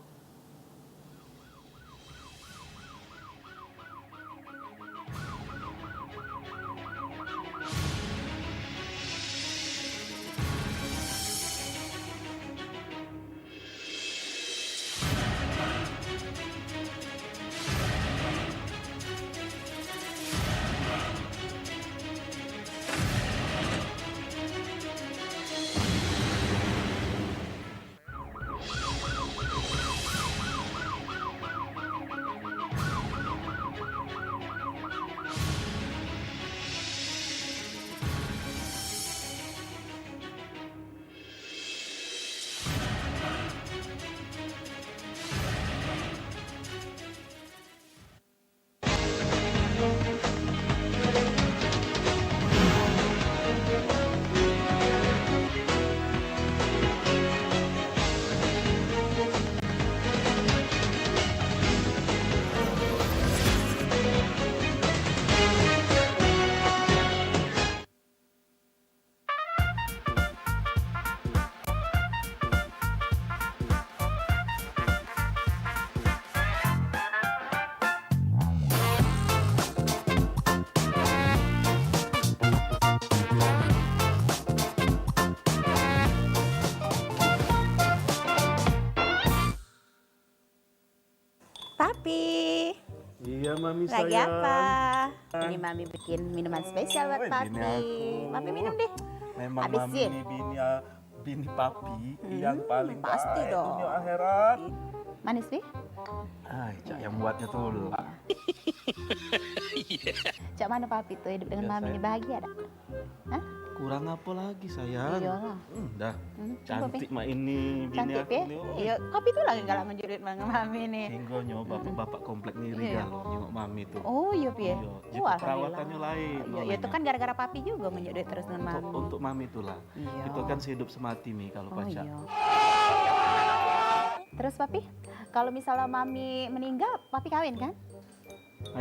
Papi. Iya, Mami Lagi sayang. apa? Ini Mami bikin minuman spesial buat Papi. Papi minum deh. Memang Habisin. Mami ini bini Papi yang paling pasti baik dong. dunia akhirat. Manis, Pi? Ay, Cak yang buatnya tuh lah. Cak mana Papi tuh hidup dengan Ya, Mami ini sayang. bahagia dak? Hah? Kurang apa lagi sayang? Iyalah. Dah. Cantik Papi. mak ini bini Cantik aku ya? nih. Iya, Papi tuh lagi galak menjurit dengan Mami nih. Singgonyo bapak-bapak komplek nih Iya. Riga loh nyengok Mami tuh. Oh iya, Pi. Iya, Oh, jadi perawatannya lain. Iya, ya itu kan gara-gara Papi juga menjurit terus dengan Mami. Untuk Mami itulah. Iya. Kita kan sehidup semati nih kalau pacar. Iya. Terus Papi, kalau misalnya Mami meninggal, Papi kawin kan?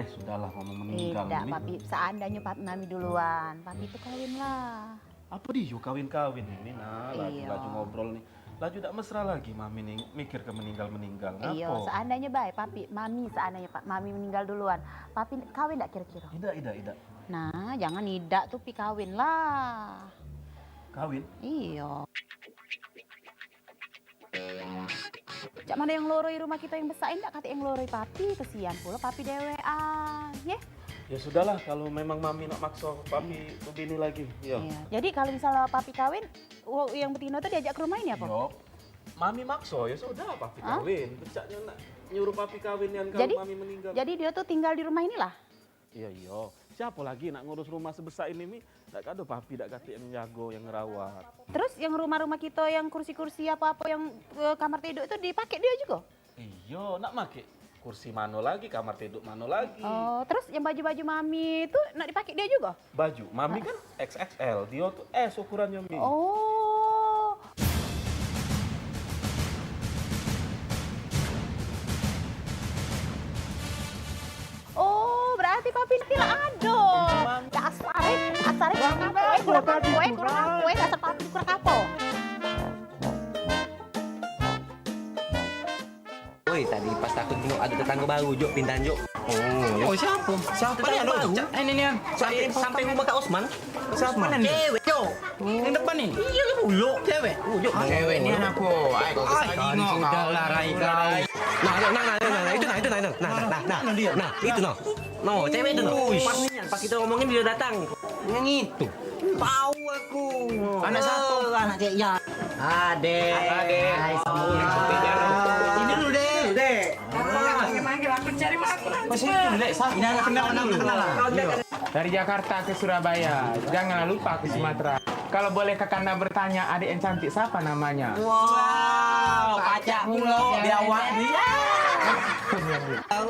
Sudahlah mama meninggal Tidak, ini. Papi. Seandainya Mami duluan, Papi itu kawin lah. Apa dia kawin-kawin ini nah Iya. laju ngobrol nih. Laju tak mesra lagi Mami nih mikir ke meninggal-meninggal. Iya, Ngapo? seandainya baik, Papi. Mami seandainya Mami meninggal duluan, Papi kawin tak kira-kira? Tidak. Nah, jangan tidak tuh Pi kawin lah. Kawin? Iya. Cak mana yang loroi rumah kita yang besar enggak kata yang loroi Papi, kesian pula Papi dewean, ya? Ya sudahlah kalau memang Mami nak maksa Papi ke bini lagi. Iya. Jadi kalau misalnya Papi kawin, yang betina tuh diajak ke rumah ini apa? Yo. Mami maksa ya sudah Papi Hah? kawin. Becaknya nak nyuruh Papi kawin yang kalau Jadi, Mami meninggal. jadi dia tuh tinggal di rumah inilah. Iya. Siapa lagi nak ngurus rumah sebesar ini Mi? Tak ada Papi, tak kata yang jago, yang ngerawat. Terus yang rumah-rumah kita yang kursi-kursi apa-apa yang kamar tidur itu dipakai dia juga? Iya, nak make kursi mano lagi, kamar tidur mano lagi. Oh, terus yang baju-baju Mami itu nak dipakai dia juga? Baju, Mami kan XXL, dia tuh S ukurannya Mi. Oh. Oh, berarti Papi tidak ada. Dasar kurang apa? Dasar Papi kurang apa? Woi, tadi pas aku tengok ada tetangga baru, Jok, pindahan, Jok. Oh, siapa? Siapa yang baru? Ini nih, Sampai rumah Kak Osman. Siapa nih? Cewek, Jok. Yang depan nih. Iya, buluk. Cewek. Jok. Cewek ini anakku. Ayo, kau lagi ngok. Sudahlah, Rai. Nah, itu Nah, itu no. No, cewek itu no. Pas kita ngomongin dia datang. Yang itu. Tahu aku. Anak satu, anak cek ya. Adek. Hai, ini dulu deh. Manggil aku cari makan. Masih itu, Dek. Ini anak kenalan dulu. Dari Jakarta ke Surabaya, jangan lupa ke Sumatera. Kalau boleh Kakanda bertanya, adik yang cantik siapa namanya? Wow, kacak mulu di awak dia.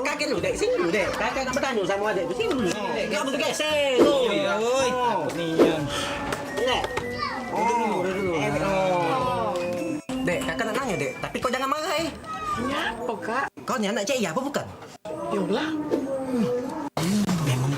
Kakek dulu, Dek. Sini dulu, Dek. Kakek nak bertanya sama adik. Sini dulu. Dek, kau betul geser. Oi, takut nian. Dek. Duduk. Dek, kakak nak nanya, Dek. Tapi kau jangan marah, Kenapa, Kak? Kau ni anak cik ya apa bukan? Yolah.